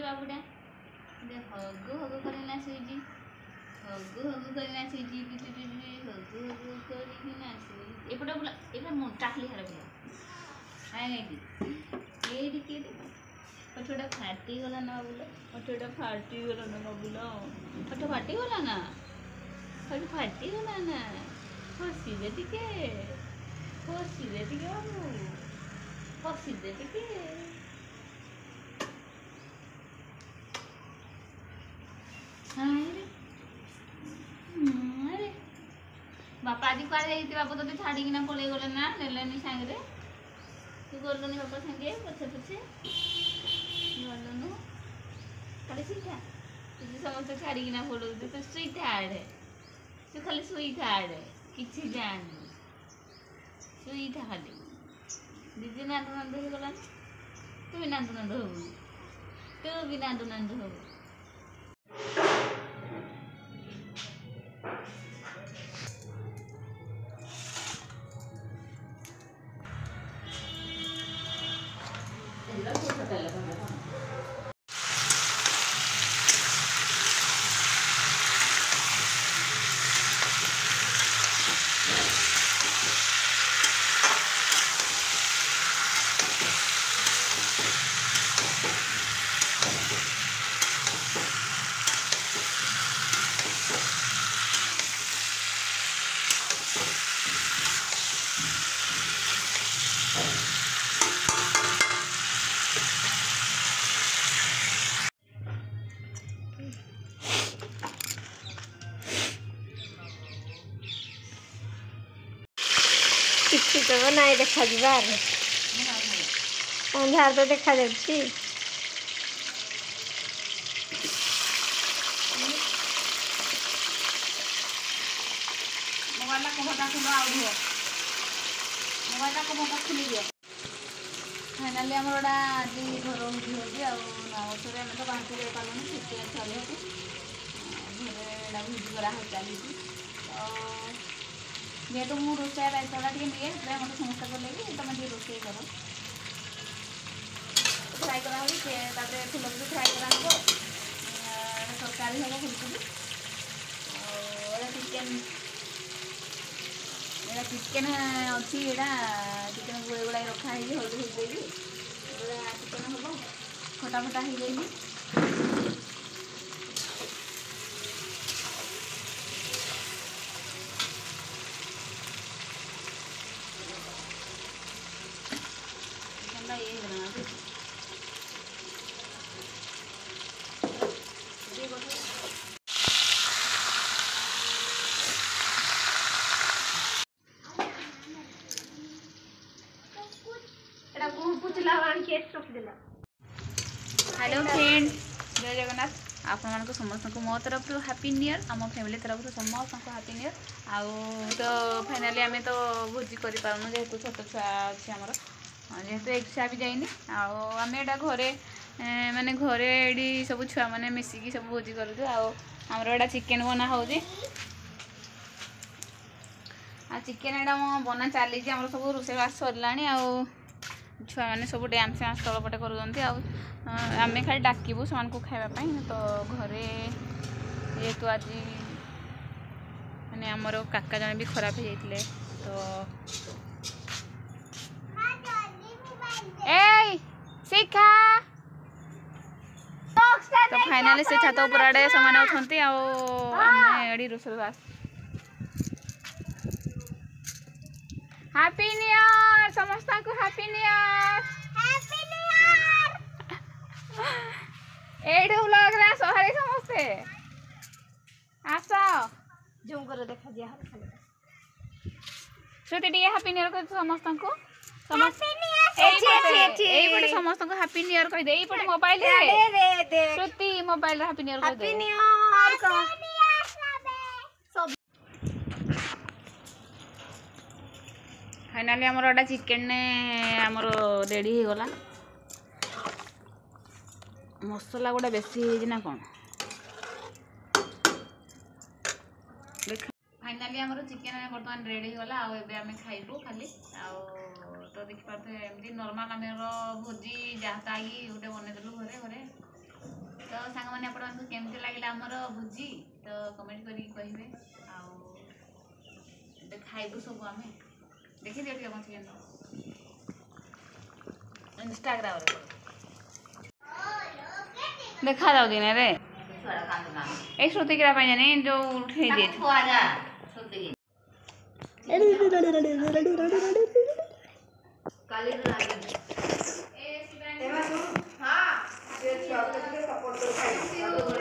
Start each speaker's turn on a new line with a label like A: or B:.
A: ଶୋଇଲୁ ବାବୁଟା ହଗୁ ହଗୁ କରିକିନା ଶୋଇଛି ହଗୁ ହଗୁ କରିକିନା ଶୋଇଛି ହଗୁ ହଗୁ କରିକିନା ଶୋଇଛି ଏପଟେ ବୁଲା ଏଇଟା ମୋଟା ଖାଲି ହାଡ଼ ବୁଲା ଏଇଠି କିଏ ପଠଟା ଫାଟିଗଲା ନା ବାବୁଲା ପଠଟା ଫାଟିଗଲା ନା ବାବୁଲା ପଠ ଫାଟିଗଲା ନା ପଠ ଫାଟିଗଲା ନା ହସିଦେ ଟିକେ ବାବୁ ହସିଦେ ଟିକେ अरे बापा आज कुआड़े जाइए बापा तो छाड़ीना पलि गले ना नेलेनी सांगे तू गलुनि बापा सांगे पछे पछे गलुनु खाली सुईथा तू समस्त छाड़ीना पड़ू तू सुईथा तू खाली सुईथा किसी जान सुईथा खाली दीदी नांदू नांदू हो गला तू भी नांदू नांदू हो तू भी नांदू नांदू हो
B: किसी तो नहीं देखा जीवार अंधार तो देखा जाती
A: मोबाइल को बता खुलो आ दियो मोबाइल को बता खुली दियो फाइनली हमरडा आज घर होती होगी आ नावसरे हम तो बाहर जाई पालनी छुट्टी छाड़ी होती घरे एडा भुजी करा हो चली जेहेतु मु रोषे दायित्वटा टे निए मत समस्त कले कि तुम टे रोषे कर फ्राए करा फुलकोबी भी फ्राए करा तरकारी हम फुलकोबी चिकेन चिकेन अच्छी चिकेन गुड़े गुड़ाई रखाई हल्दी हल्दी चिकेन हम खटा फटा हो जाए हेलो फ्रेंड जय जगन्नाथ आपण समस्त को मो तरफ हैप्पी न्यू ईयर आम फैमिली तरफ समस्त को हैप्पी न्यू ईयर आउ तो फाइनाली आम तो भोजी कर पारूँ जेहेतु छोट छुआ अच्छे आमर जेहेतु एक्सा भी जाइनी आम एटा घरे माने घरे एडी सब छुआ मैंने मिसिकी सब भोजी करूँ आमर एटा चिकेन बना हो चिकेन एटा बना चली आम सब रोषेबास सरला छुआ मैंने सब डांस फैंस तलपटे करें खाली डाकबू से खावाई तो घरे जेहेतु आज मैंने आमर काका जन भी खराब हो जाते तो शिखा तो फाइनाली से छात उपर आड़े से रोषेबास हैप्पी न्यू ईयर समस्त को हैप्पी न्यू ईयर व्लॉग रे सहरे समस्ते आस
B: जो कर देखा दिया
A: श्रुति टी हैप्पी न्यू ईयर कर समस्त को समस्त हैप्पी न्यू ईयर कह दे एपटे मोबाइल रे श्रुति मोबाइल हैप्पी न्यू ईयर कह दे फाइनाली आमर एटा चिकेन आमर रेडी हो गला मसला गुड़ा बेसी ना कौन फाइनाली आमर चिकेन बर्तमान रेडी हो गला आम खाइबू खाली तो देखिए एमती नॉर्मल आम भोजी जहाँ गोटे बनईदेलु घरे घरे सांग मैंने आपको केमती लगे आमर भोजी तो कमेंट करी कहे खाइबू सब आम देखी दियो मत इंस्टाग्राम देखा जाऊ दिन रे ए श्रुति किरा पे जानी जो उठे दे काली हां ये सपोर्ट कर